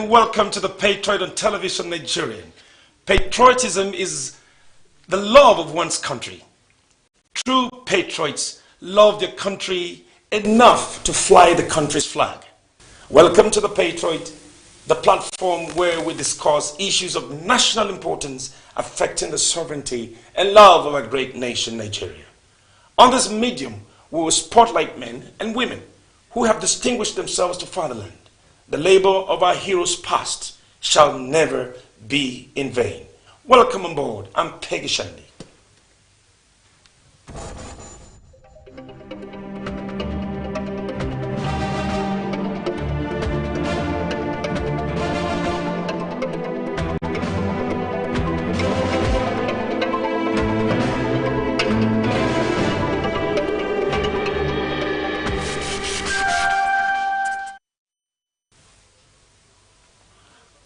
and welcome to the Patriot on Television Nigerian. Patriotism is the love of one's country. True patriots love their country enough to fly the country's flag. Welcome to the Patriot, the platform where we discuss issues of national importance affecting the sovereignty and love of our great nation, Nigeria. On this medium, we will spotlight men and women who have distinguished themselves to fatherland. The labor of our heroes past shall never be in vain. Welcome on board. I'm Peggy Shandy.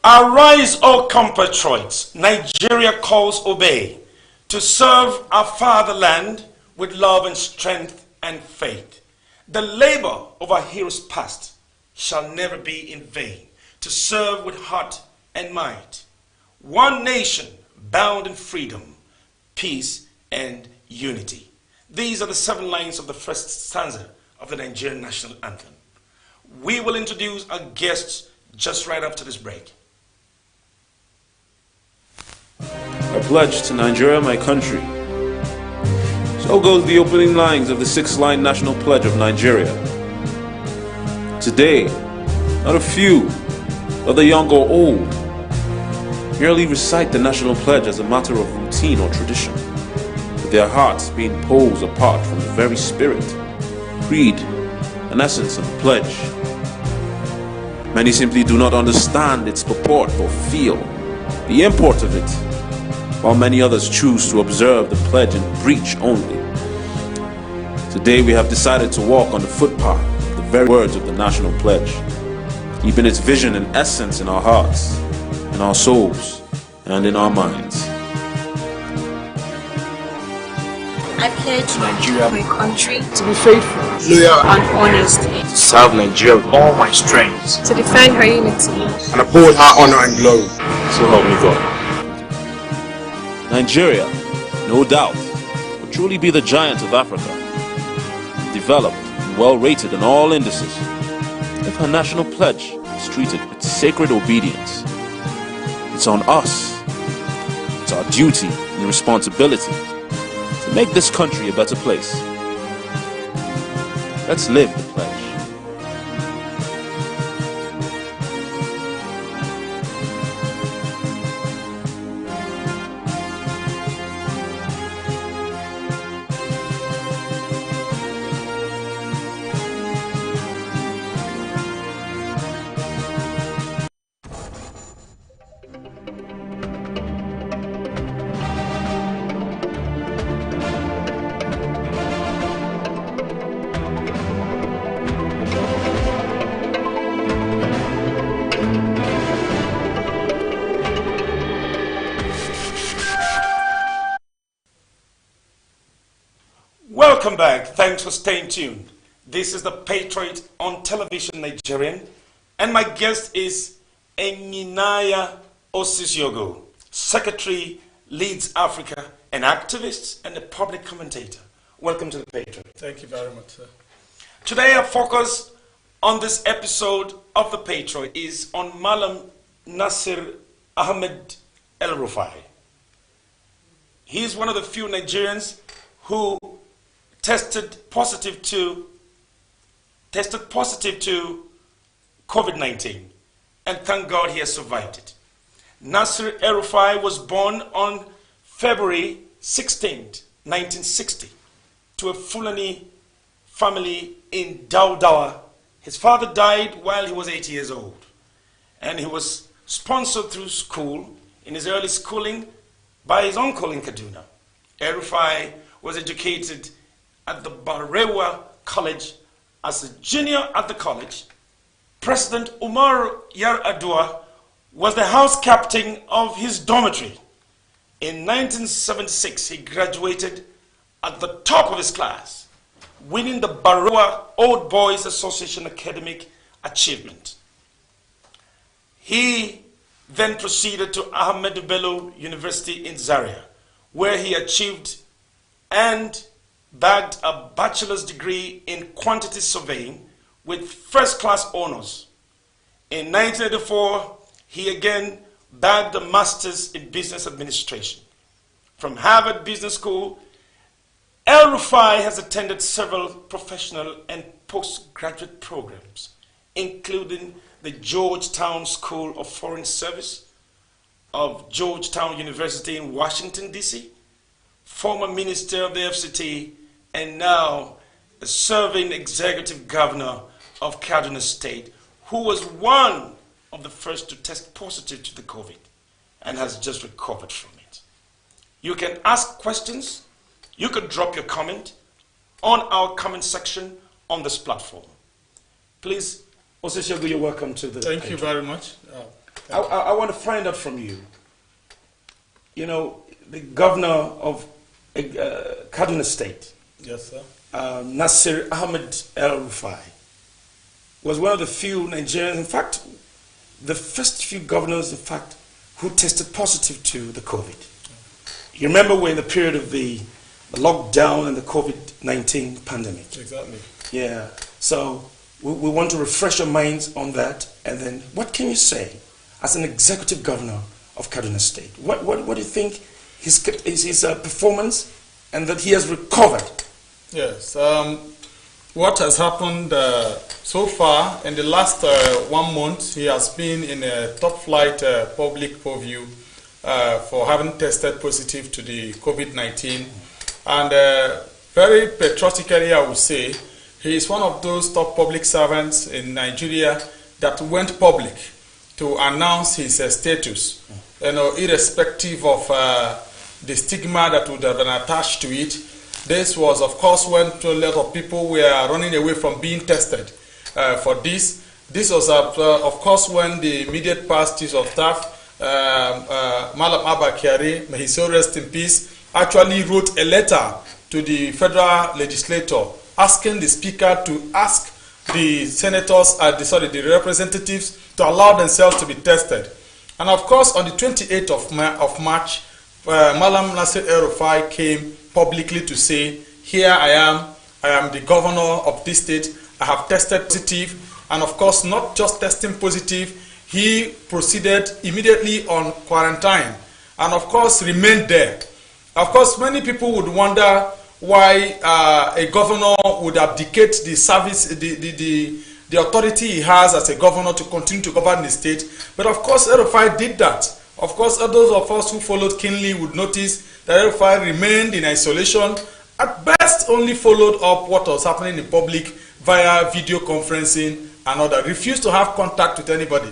Arise, O compatriots, Nigeria calls obey, to serve our fatherland with love and strength and faith. The labor of our heroes past shall never be in vain, to serve with heart and might. One nation bound in freedom, peace, and unity. These are the 7 lines of the first stanza of the Nigerian national anthem. We will introduce our guests just right after this break. I pledge to Nigeria, my country. So goes the opening lines of the 6-line National Pledge of Nigeria. Today, not a few, whether young or old, merely recite the National Pledge as a matter of routine or tradition, with their hearts being poles apart from the very spirit, creed, and essence of the pledge. Many simply do not understand its purport or feel the import of it, while many others choose to observe the pledge in breach only. Today we have decided to walk on the footpath of the very words of the National Pledge, keeping its vision and essence in our hearts, in our souls, and in our minds. I pledge to Nigeria, my country, to be faithful, loyal, and honest, to serve Nigeria with all my strength, to defend her unity, and uphold her honor and glory. So help me God. Nigeria, no doubt, will truly be the giant of Africa, developed and well rated in all indices, if her national pledge is treated with sacred obedience. It's on us, it's our duty and responsibility to make this country a better place. Let's live the pledge. Welcome back. Thanks for staying tuned. This is the Patriot on Television Nigerian, and my guest is Eminaya Osisyogo, Secretary, Leads Africa, an activist and a public commentator. Welcome to the Patriot. Thank you very much, sir. Today our focus on this episode of the Patriot is on Malam Nasir Ahmed El Rufai. He is one of the few Nigerians who tested positive to COVID-19, and thank God he has survived it. Nasir El Rufai was born on February 16th, 1960, to a Fulani family in Daudawa. His father died while he was 8 years old, and he was sponsored through school in his early schooling by his uncle in Kaduna. El Rufai was educated at the Barewa College. As a junior at the college, President Umar Yar'Adua was the house captain of his dormitory. In 1976, he graduated at the top of his class, winning the Barewa Old Boys Association Academic Achievement. He then proceeded to Ahmed Bello University in Zaria, where he achieved and bagged a bachelor's degree in quantity surveying with first-class honors. In 1984, he again bagged a master's in business administration. From Harvard Business School, El Rufai has attended several professional and postgraduate programs, including the Georgetown School of Foreign Service of Georgetown University in Washington, D.C., former minister of the FCT, and now a serving executive governor of Kaduna State, who was one of the first to test positive to the COVID and has just recovered from it. You can ask questions. You could drop your comment on our comment section on this platform. Please, Osishogu, you're welcome to the Thank you very much. I want to find out from you, you know, the governor of Kaduna State, Yes, sir. Nasir Ahmed El Rufai, was one of the few Nigerians, in fact, the first few governors, in fact, who tested positive to the COVID. You remember we're in the period of the lockdown and the COVID-19 pandemic. Exactly. Yeah, so we want to refresh our minds on that, and then what can you say as an executive governor of Kaduna State? What do you think his performance and that he has recovered? Yes. What has happened so far in the last 1 month, he has been in a top flight public purview for having tested positive to the COVID-19. And very patriotically, I would say, he is one of those top public servants in Nigeria that went public to announce his status, you know, irrespective of the stigma that would have been attached to it. This was, of course, when a lot of people were running away from being tested for this. This was, of course, when the immediate past chief of staff, Malam Abba Kyari, may he so rest in peace, actually wrote a letter to the federal legislature asking the speaker to ask the senators, the representatives to allow themselves to be tested. And of course, on the 28th of March, Malam Nasir El Rufai came publicly to say, here I am the governor of this state, I have tested positive, and of course, not just testing positive, he proceeded immediately on quarantine, and of course, remained there. Of course, many people would wonder why a governor would abdicate the service, the authority he has as a governor to continue to govern the state. But of course, El Rufai did that. Of course, those of us who followed keenly would notice that El Rufai remained in isolation, at best only followed up what was happening in public via video conferencing and other, refused to have contact with anybody.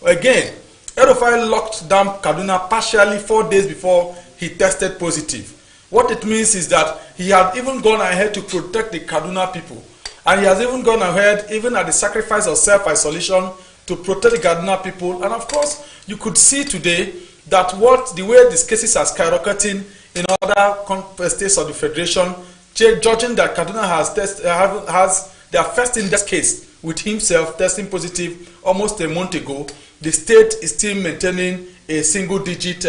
Again, El Rufai locked down Kaduna partially 4 days before he tested positive. What it means is that he had even gone ahead to protect the Kaduna people. And he has even gone ahead, even at the sacrifice of self-isolation, to protect the Kaduna people. And of course, you could see today that the way these cases are skyrocketing in other states of the Federation, judging that Kaduna has their first index case with himself testing positive almost a month ago, the state is still maintaining a single-digit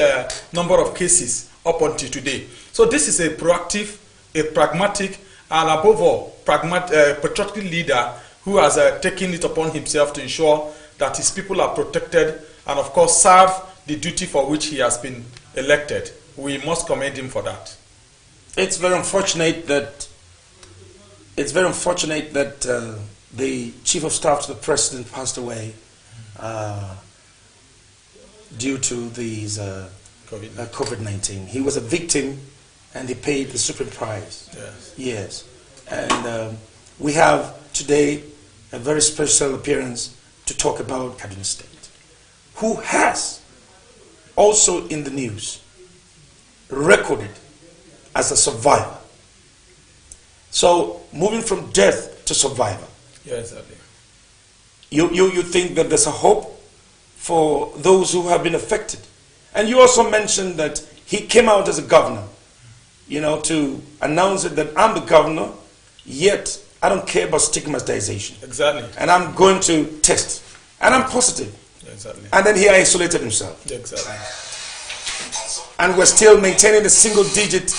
number of cases up until today. So this is a proactive, a pragmatic, and above all, patriotic leader who has taken it upon himself to ensure that his people are protected and, of course, serve the duty for which he has been elected. We must commend him for that. It's very unfortunate that the chief of staff to the president passed away due to these COVID-19. He was a victim, and he paid the supreme price. Yes. Yes. And we have today a very special appearance to talk about Kaduna State, who has also in the news recorded as a survivor. So moving from death to survivor. Yes, I do. You think that there's a hope for those who have been affected. And you also mentioned that he came out as a governor, you know, to announce it that I'm the governor, yet I don't care about stigmatization. Exactly. And I'm going to test. And I'm positive. Exactly. And then he isolated himself. Exactly. And we're still maintaining the single-digit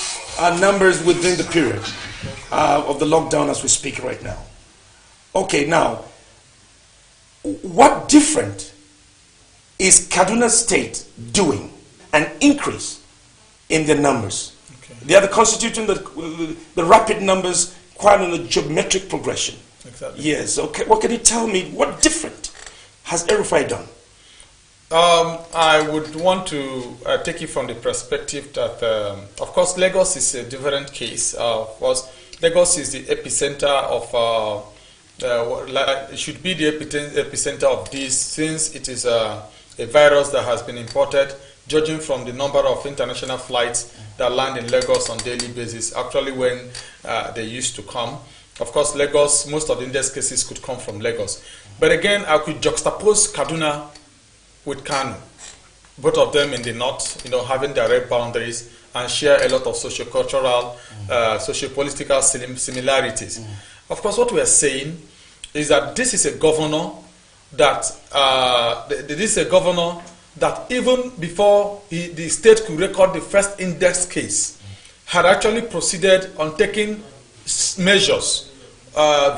numbers within the period of the lockdown as we speak right now. Okay, now, what different is Kaduna State doing an increase in their numbers? Okay. They are constituting the rapid numbers quite on a geometric progression. Exactly. Yes, okay. What can you tell me? What different has El Rufai done? I would want to take it from the perspective that, of course, Lagos is a different case. Of course, Lagos is the epicenter of, it should be the epicenter of this, since it is a virus that has been imported, judging from the number of international flights that land in Lagos on a daily basis, actually when they used to come. Of course, Lagos, most of the index cases could come from Lagos. But again, I could juxtapose Kaduna with Kano, both of them in the north, having direct boundaries and share a lot of socio-cultural, socio-political similarities. Of course, what we are saying is that this is a governor that even before the state could record the first index case, had actually proceeded on taking measures,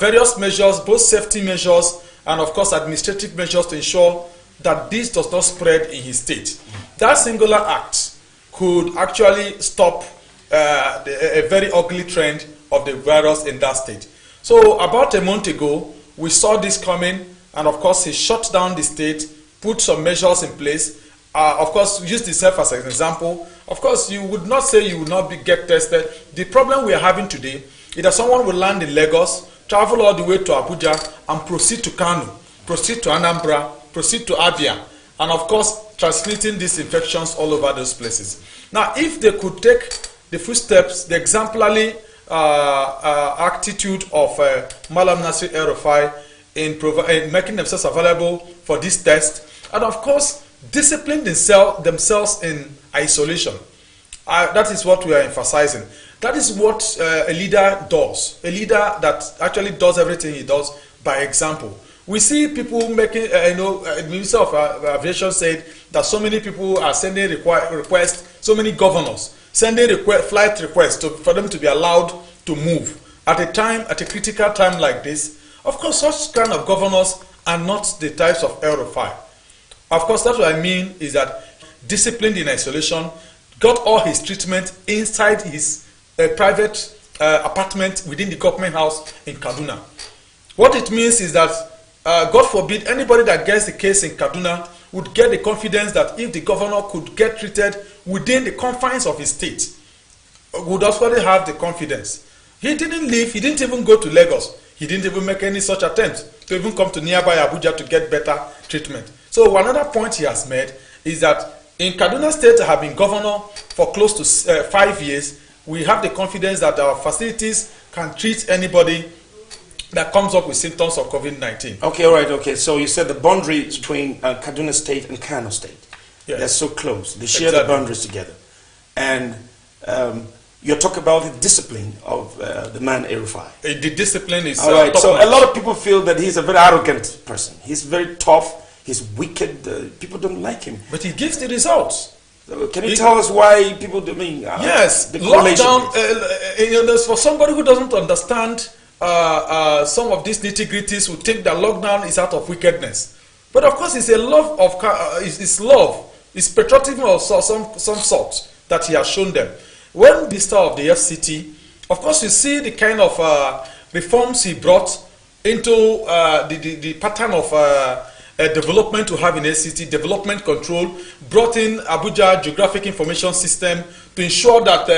various measures, both safety measures and of course administrative measures to ensure that this does not spread in his state. That singular act could actually stop a very ugly trend of the virus in that state. So about a month ago, we saw this coming, and of course he shut down the state, put some measures in place. Of course, use yourself as an example. Of course, you would not say you will not get tested. The problem we are having today is that someone will land in Lagos, travel all the way to Abuja, and proceed to Kano, proceed to Anambra, proceed to Abia, and of course transmitting these infections all over those places. Now, if they could take the footsteps, the exemplary attitude of Malam Nasir El-Rufai in making themselves available for this test, and of course discipline themselves in isolation. That is what we are emphasizing. That is what a leader does. A leader that actually does everything he does by example. We see people making, the Minister of Aviation said that so many people are sending requests, so many governors sending flight requests for them to be allowed to move at a critical time like this. Of course, such kind of governors are not the types of El Rufai. Of course, that's what I mean is that disciplined in isolation, got all his treatment inside his private apartment within the government house in Kaduna. What it means is that God forbid anybody that gets the case in Kaduna would get the confidence that if the governor could get treated within the confines of his state, would also have the confidence. He didn't leave, he didn't even go to Lagos. He didn't even make any such attempts to even come to nearby Abuja to get better treatment. So another point he has made is that in Kaduna State, I have been governor for close to 5 years. We have the confidence that our facilities can treat anybody that comes up with symptoms of COVID-19. Okay, all right, okay. So you said the boundary between Kaduna State and Kano State. Yes. They're so close. They share the boundaries together. And you're talking about the discipline of the man El Rufai. The discipline is all right. So a lot of people feel that he's a very arrogant person. He's very tough. He's wicked. People don't like him. But he gives the results. So can you tell us why people do mean? Yes, the lockdown. For somebody who doesn't understand some of these nitty-gritties, would think that lockdown is out of wickedness. But of course, it's a love of it's patriotism of some sort that he has shown them. When the star of the FCT, of course, you see the kind of reforms he brought into the pattern of development to have in FCT, development control, brought in Abuja Geographic Information System to ensure that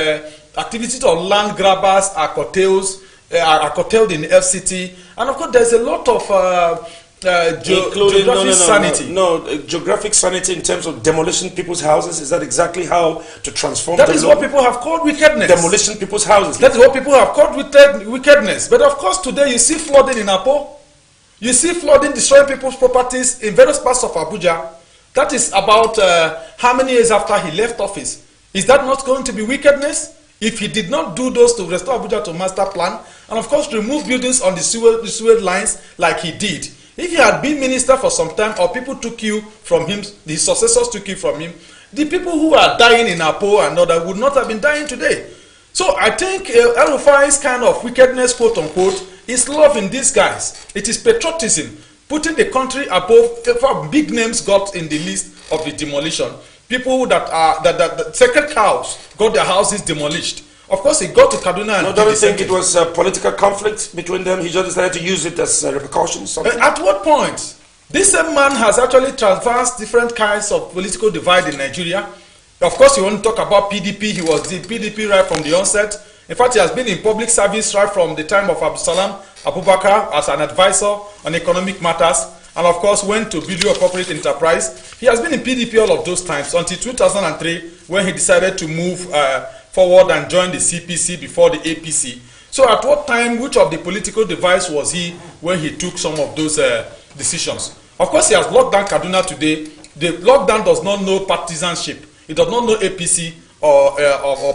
activities of land grabbers are curtailed in FCT. And of course, there's a lot of geographic sanity. Geographic sanity in terms of demolishing people's houses. Is that exactly how to transform? That is what people have called wickedness. Demolishing people's houses. That is what people have called wickedness. But of course, today you see flooding in Apo. You see flooding destroying people's properties in various parts of Abuja. That is about how many years after he left office. Is that not going to be wickedness? If he did not do those to restore Abuja to master plan, and of course remove buildings on the sewer lines like he did, If he had been minister for some time, or people took you from him, the successors took you from him, the people who are dying in Apo and other would not have been dying today. So I think El Rufai's kind of wickedness, quote unquote, is love in disguise. It is patriotism, putting the country above. Big names got in the list of the demolition. People that are that sacred cows got their houses demolished. Of course, he got to Kaduna and no, don't you think it was a political conflict between them? He just decided to use it as repercussions? Something? At what point? This same man has actually traversed different kinds of political divide in Nigeria. Of course, you want to talk about PDP. He was the PDP right from the onset. In fact, he has been in public service right from the time of Abdulsalam Abubakar as an advisor on economic matters, and of course went to Bureau of Corporate Enterprise. He has been in PDP all of those times until 2003 when he decided to move forward and join the CPC before the APC. So at what time, which of the political divides was he when he took some of those decisions? Of course, he has locked down Kaduna today. The lockdown does not know partisanship. It does not know APC or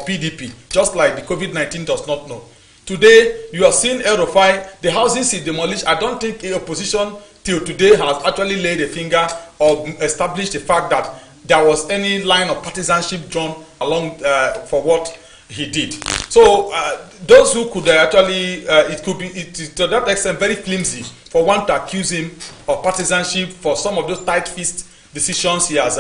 PDP, just like the COVID-19 does not know. Today, you are seeing El Rufai, the houses he demolished. I don't think the opposition till today has actually laid a finger or established the fact that there was any line of partisanship drawn along for what he did. So those who could actually, it could be to that extent very flimsy for one to accuse him of partisanship for some of those tight-fist decisions he has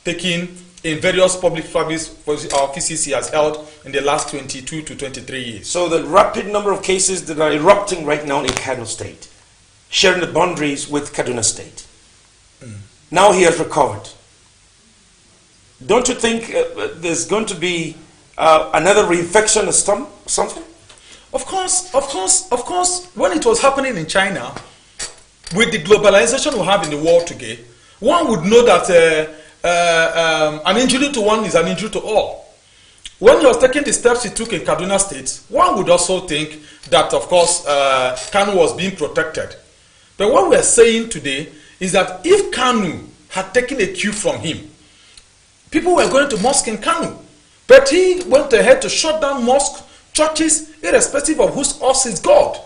taken in various public service offices he has held in the last 22 to 23 years. So the rapid number of cases that are erupting right now in Kano State, sharing the boundaries with Kaduna State. Now he has recovered. Don't you think there's going to be another reinfection or something? Of course. When it was happening in China, with the globalization we have in the world today, one would know that an injury to one is an injury to all. When he was taking the steps he took in Kaduna State, one would also think that, of course, Kanu was being protected. But what we are saying today is that if Kanu had taken a cue from him, people were going to mosque in Kanu. But he went ahead to shut down mosques, churches, irrespective of whose horse is God.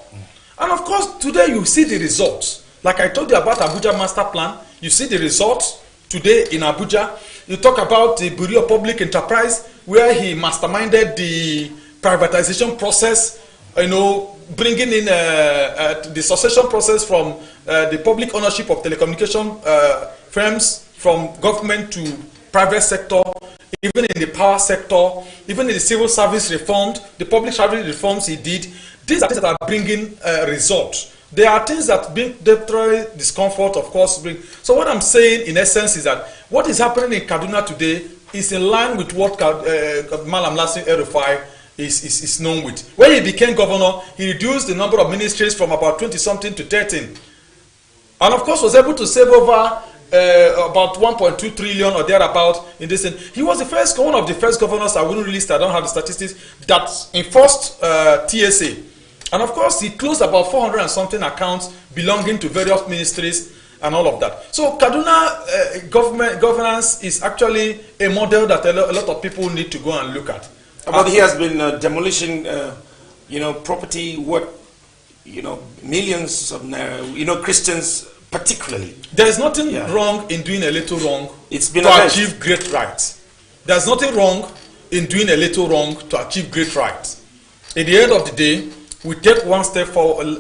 And of course, today you see the results. Like I told you about Abuja Master Plan, you see the results today in Abuja. You talk about the Bureau of Public Enterprise, where he masterminded the privatization process, bringing in the succession process from the public ownership of telecommunication firms, from government to private sector, even in the power sector, even in the civil service reformed, the public service reforms he did. These are things that are bringing results. There are things that bring temporary discomfort, of course. So what I'm saying, in essence, is that what is happening in Kaduna today is in line with what Malam Nasir Rufai is known with. When he became governor, he reduced the number of ministries from about 20-something to 13. And of course was able to save over about 1.2 trillion or thereabout in this. He was one of the first governors, I wouldn't release, I don't have the statistics, that enforced TSA. And of course, he closed about 400 and something accounts belonging to various ministries and all of that. So Kaduna governance is actually a model that a lot of people need to go and look at. But he has been demolishing, property, millions of Christians particularly. There is nothing wrong in doing a little wrong to achieve great rights. There's nothing wrong in doing a little wrong to achieve great rights. At the end of the day, we take one step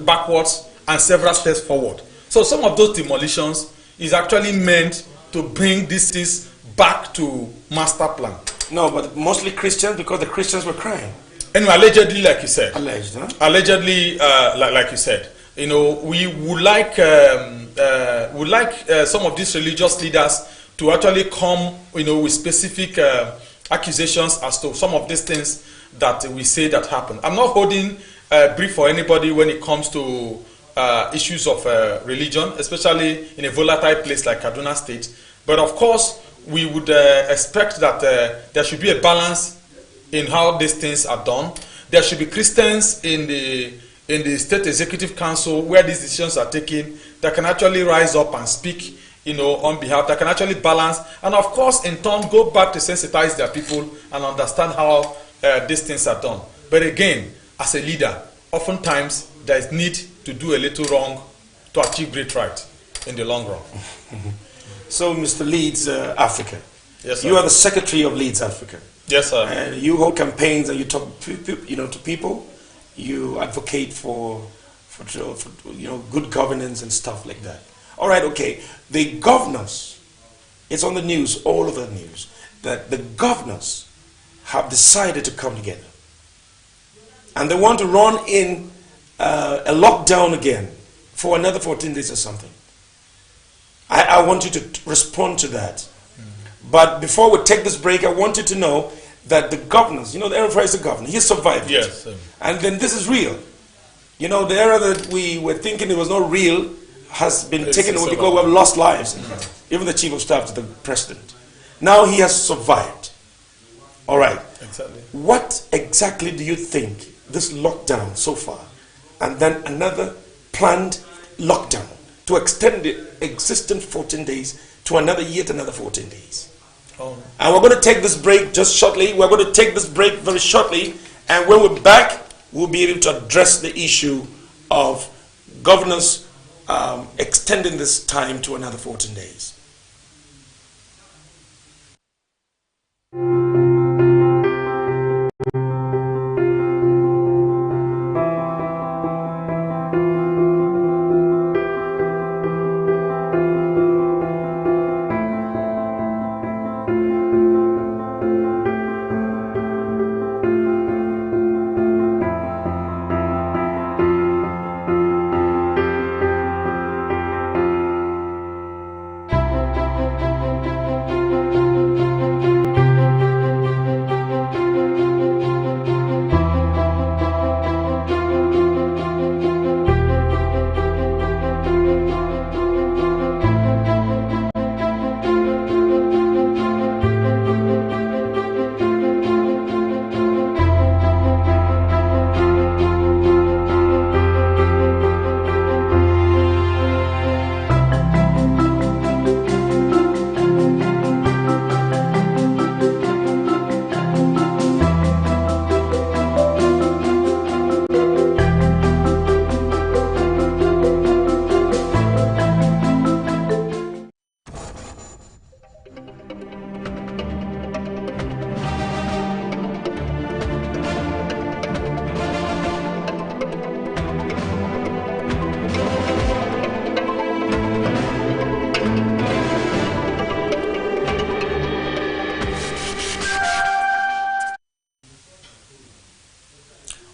backwards and several steps forward. So some of those demolitions is actually meant to bring this back to master plan. No, but mostly Christians, because the Christians were crying. Anyway, allegedly, like you said. Alleged, huh? Allegedly, like you said. We would like some of these religious leaders to actually come, with specific accusations as to some of these things that we say that happen. I'm not holding brief for anybody when it comes to issues of religion, especially in a volatile place like Kaduna State. But of course, we would expect that there should be a balance in how these things are done. There should be Christians in the State Executive Council where these decisions are taken that can actually rise up and speak, on behalf, that can actually balance, and of course, in turn, go back to sensitize their people and understand how these things are done. But again, as a leader, oftentimes there is need to do a little wrong to achieve great right in the long run. So, Mr. Leeds Africa, Yes, sir. you are the secretary of Leeds Africa. Yes, sir. And you hold campaigns and you talk to people. You advocate for good governance and stuff like that. All right, okay. The governors, it's on the news, all over the news, that the governors have decided to come together. And they want to run in a lockdown again for another 14 days or something. I want you to respond to that. But before we take this break, I want you to know that the governors, the El Rufai is the governor, he survived it. Yes. And then this is real. The era that we were thinking it was not real has been taken away because we have lost lives. Even the chief of staff to the president. Now he has survived. All right. Exactly. What exactly do you think this lockdown so far, and then another planned lockdown to extend the existing 14 days to another 14 days? And we're going to take this break just shortly. We're going to take this break very shortly. And when we're back, we'll be able to address the issue of governors extending this time to another 14 days.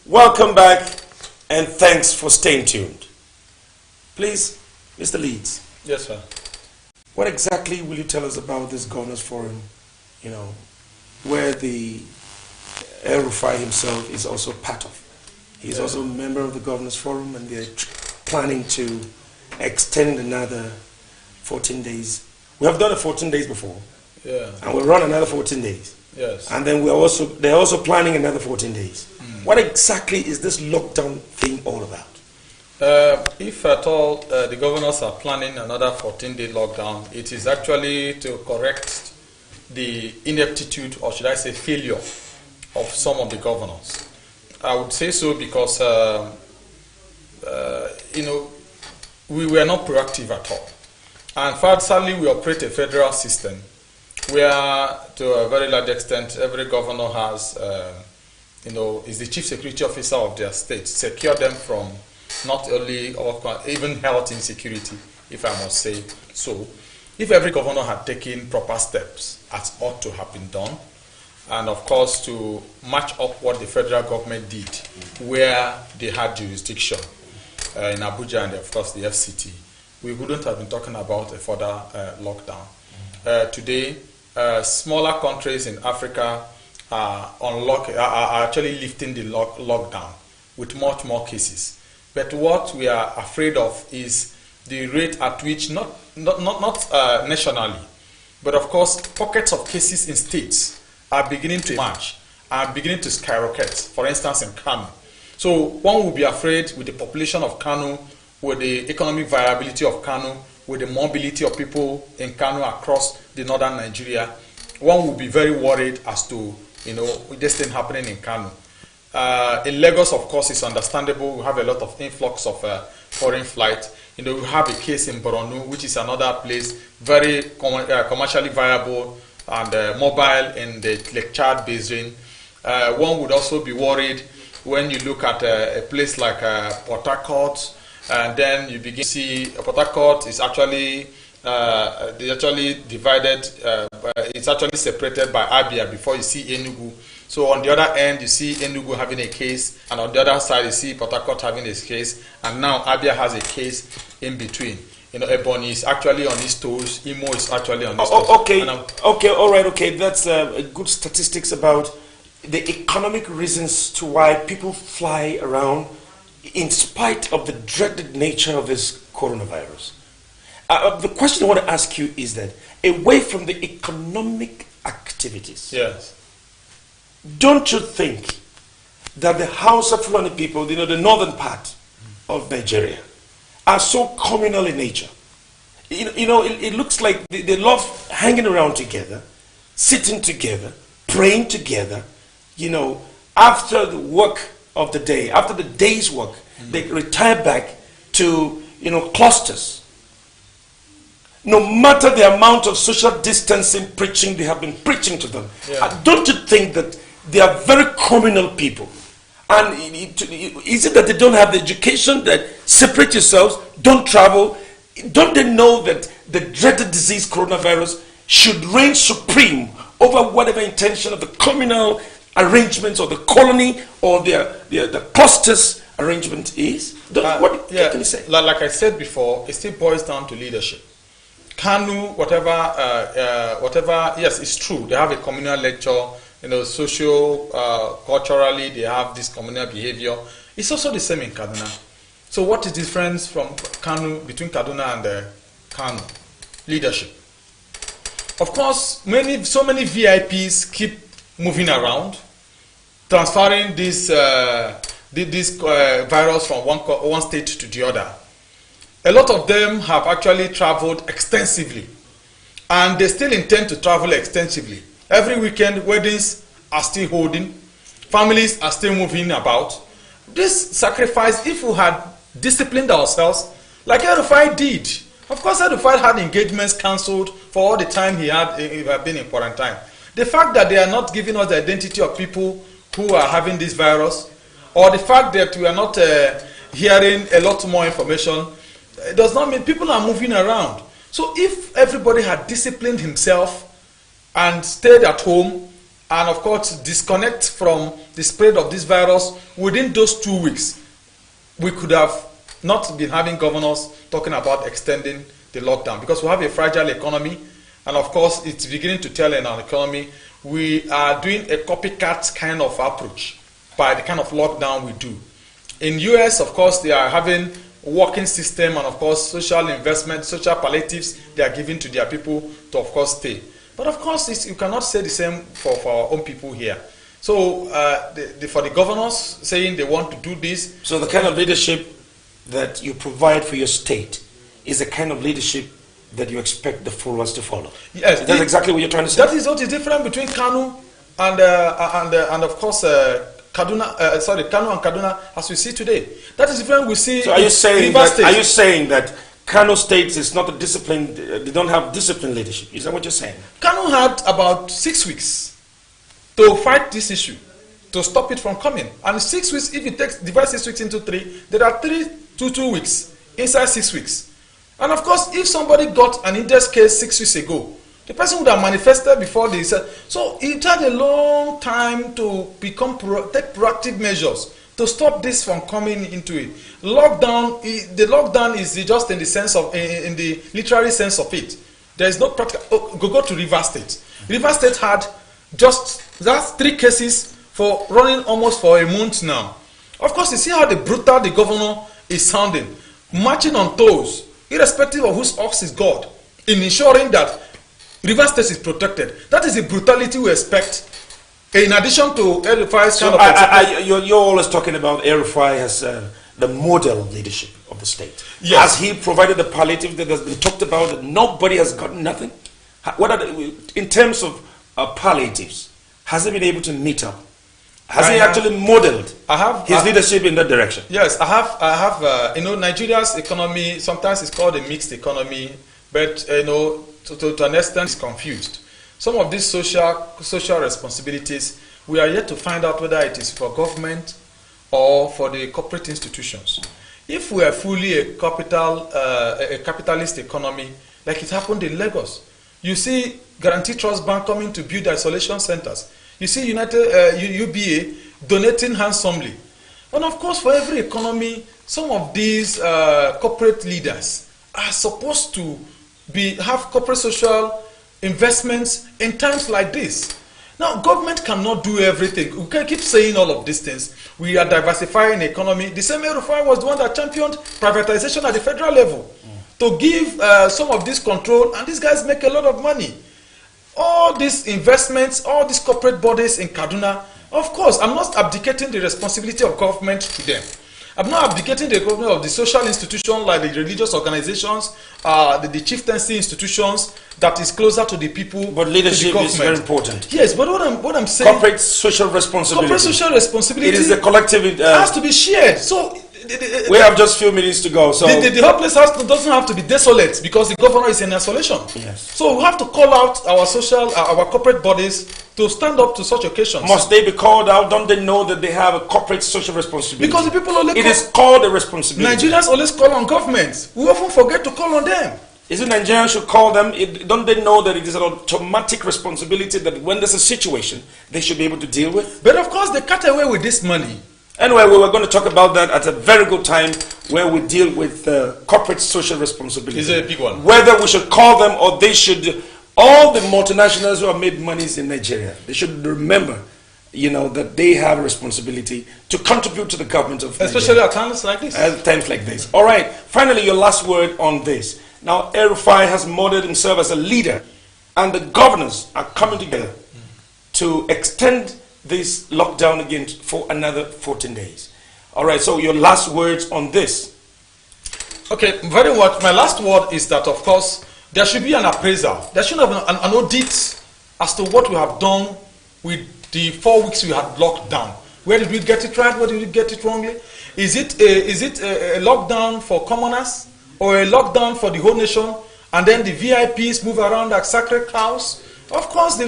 Welcome back, and thanks for staying tuned. Please, Mr. Leeds. Yes, sir. What exactly will you tell us about this Governors Forum, where the El Rufai himself is also part of? He's also a member of the Governors Forum, and they're planning to extend another 14 days. We have done a 14 days before, and we'll run another 14 days. Yes. And then they're also planning another 14 days. What exactly is this lockdown thing all about? If at all the governors are planning another 14-day lockdown, it is actually to correct the ineptitude, or should I say failure, of some of the governors. I would say so because, we were not proactive at all. And sadly, we operate a federal system where, to a very large extent, every governor has, is the chief security officer of their state, secure them from not only even health insecurity, if I must say so. If every governor had taken proper steps, as ought to have been done, and of course to match up what the federal government did, where they had jurisdiction, in Abuja and of course the FCT, we wouldn't have been talking about a further lockdown. Today, smaller countries in Africa are actually lifting the lockdown with much more cases. But what we are afraid of is the rate at which, not nationally, but of course pockets of cases in states are beginning to emerge, are beginning to skyrocket, for instance in Kano. So one would be afraid with the population of Kano, with the economic viability of Kano, with the mobility of people in Kano across the northern Nigeria, one would be very worried as to this thing happening in Kano. In Lagos, of course, it's understandable. We have a lot of influx of foreign flights. You know, we have a case in Borno, which is another place, very commercially viable and mobile in the Lake Chad basin. One would also be worried when you look at a place like Port Harcourt, and then you begin to see Port Harcourt is actually divided, it's actually separated by Abia before you see Enugu. So on the other end, you see Enugu having a case, and on the other side, you see Port Harcourt having a case, and now Abia has a case in between. You know, Ebonyi is actually on his toes, Imo is actually on his toes. Okay, that's good statistics about the economic reasons to why people fly around in spite of the dreaded nature of this coronavirus. The question I want to ask you is that, away from the economic activities, yes, don't you think that the Hausa Fulani people, you know, the northern part of Nigeria, are so communal in nature? You know, it looks like they love hanging around together, sitting together, praying together. You know, after the work of the day, after the day's work, they retire back to, you know, clusters. No matter the amount of social distancing preaching they have been preaching to them, don't you think that they are very communal people? And is it that they don't have the education that separate yourselves, don't travel? Don't they know that the dreaded disease coronavirus should reign supreme over whatever intention of the communal arrangements or the colony or the clusters arrangement is? What can you say? Like I said before, it still boils down to leadership. Kanu, whatever, yes, it's true. They have a communal lecture, you know, culturally, they have this communal behavior. It's also the same in Kaduna. So what is the difference between Kaduna and Kanu? Leadership. Of course, so many VIPs keep moving around, transferring this virus from one state to the other. A lot of them have actually traveled extensively, and they still intend to travel extensively. Every weekend, weddings are still holding, families are still moving about. This sacrifice, if we had disciplined ourselves, like El Rufai did. Of course, El Rufai had engagements cancelled for all the time he had been in quarantine. The fact that they are not giving us the identity of people who are having this virus, or the fact that we are not hearing a lot more information, does not mean people are moving around. So if everybody had disciplined himself and stayed at home, and of course disconnect from the spread of this virus within those 2 weeks, we could have not been having governors talking about extending the lockdown, because we have a fragile economy, and of course it's beginning to tell in our economy. We are doing a copycat kind of approach by the kind of lockdown we do. In US, of course, they are having working system, and of course social investment, social palliatives they are giving to their people to of course stay. But of course you cannot say the same for our own people here. So for the governors saying they want to do this. So the kind of leadership that you provide for your state is the kind of leadership that you expect the followers to follow. Yes, that's exactly what you're trying to say. That is what is different between Kanu and of course Kaduna, Kanu and Kaduna as we see today. That is different. We see. So are you saying that Kano State is not a disciplined? They don't have disciplined leadership. Is that what you're saying? Kanu had about 6 weeks to fight this issue, to stop it from coming. And 6 weeks, if you divide 6 weeks into 3, there are 3 to 2 weeks inside 6 weeks. And of course, if somebody got an index case 6 weeks ago, the person would have manifested before they said. So it had a long time to take proactive measures to stop this from coming into it. Lockdown, the lockdown is just in the sense of, in the literary sense of it. There is no practical. Go to Rivers State. Rivers State had that's 3 cases for running almost for a month now. Of course, you see how brutal the governor is sounding, marching on toes, irrespective of whose ox is God, in ensuring that Rivers State is protected. That is the brutality we expect. In addition to El Rufai's kind of you're always talking about El Rufai as the model leadership of the state. Yes. Has he provided the palliative that has been talked about, that nobody has gotten nothing? What are in terms of palliatives, has he been able to meet up? Has he actually modeled his leadership in that direction? Yes, I have. Nigeria's economy sometimes is called a mixed economy, but to an extent, it's confused. Some of these social responsibilities, we are yet to find out whether it is for government or for the corporate institutions. If we are fully a capitalist economy, like it happened in Lagos, you see Guarantee Trust Bank coming to build isolation centers. You see UBA donating handsomely. And of course, for every economy, some of these corporate leaders are supposed to have corporate social investments in times like this. Now, government cannot do everything. We can keep saying all of these things. We are diversifying the economy. The same Rufai was the one that championed privatization at the federal level to give some of this control, and these guys make a lot of money. All these investments, all these corporate bodies in Kaduna, of course, I'm not abdicating the responsibility of government to them. I'm not abdicating the government of the social institutions like the religious organizations, the chieftaincy institutions that is closer to the people. But leadership is very important. Yes, but what I'm saying, corporate social responsibility. Corporate social responsibility. It is a collective. Has to be shared. So we have just few minutes to go. So the whole place doesn't have to be desolate because the governor is in isolation. Yes. So we have to call out our corporate bodies to stand up to such occasions. Must they be called out? Don't they know that they have a corporate social responsibility? Because the people only it is called a responsibility. Nigerians always call on governments. We often forget to call on them. Isn't Nigerians should call them? Don't they know that it is an automatic responsibility that when there's a situation, they should be able to deal with? But of course, they cut away with this money. Anyway, we were going to talk about that at a very good time where we deal with corporate social responsibility. Is it a big one? Whether we should call them or they should, all the multinationals who have made monies in Nigeria, they should remember, that they have a responsibility to contribute to the government of Nigeria. Especially at times like this. At times like this. All right. Finally, your last word on this. Now, El Rufai has modeled himself as a leader, and the governors are coming together to extend this lockdown again for another 14 days. All right, so your last words on this. Okay, very much. My last word is that, of course, there should be an appraisal. There should have an audit as to what we have done with the 4 weeks we had locked down. Where did we get it right? Where did we get it wrongly? Is it a lockdown for commoners or a lockdown for the whole nation? And then the VIPs move around like sacred cows? Of course, the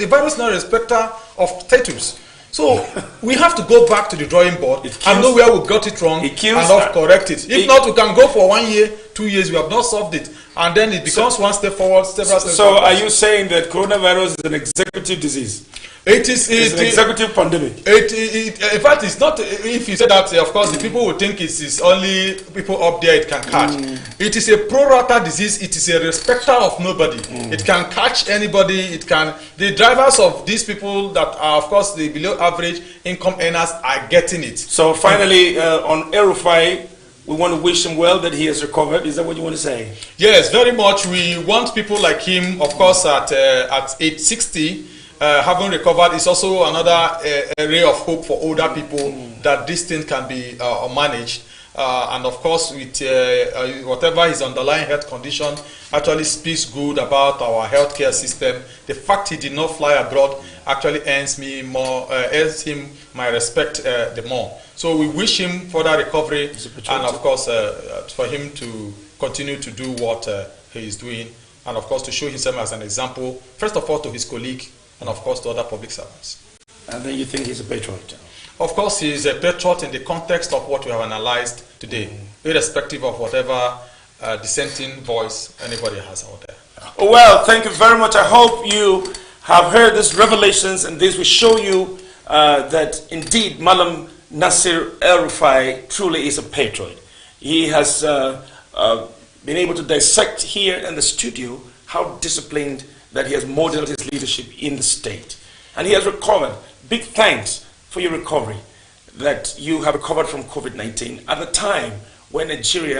virus is not a respecter of status. So we have to go back to the drawing board and know where we got it wrong and correct it. If not, we can go for 1 year, 2 years, we have not solved it. And then it becomes one step forward, several steps So backwards. are you saying that coronavirus is an executive disease? It's an executive pandemic. In fact, it's not. If you say that, of course, the people will think it's only people up there it can catch. It is a pro-rata disease. It is a respecter of nobody. It can catch anybody. It can. The drivers of these people that are, of course, the below average income earners are getting it. So finally, on El Rufai, we want to wish him well that he has recovered. Is that what you want to say? Yes, very much. We want people like him, of course, at age 60. Having recovered is also another area of hope for older people that this thing can be managed. And of course, with whatever his underlying health condition actually speaks good about our healthcare system. The fact he did not fly abroad actually earns him my respect the more. So we wish him further recovery and of course for him to continue to do what he is doing and of course to show himself as an example, first of all to his colleague and of course to other public servants. And then you think he's a patriot? Of course he is a patriot in the context of what we have analyzed today, irrespective of whatever dissenting voice anybody has out there. Well, thank you very much. I hope you have heard these revelations and this will show you that indeed Malam Nasir El Rufai truly is a patriot. He has been able to dissect here in the studio how disciplined that he has modeled his leadership in the state. And he has recovered. Big thanks for your recovery, that you have recovered from COVID-19 at the time when Nigeria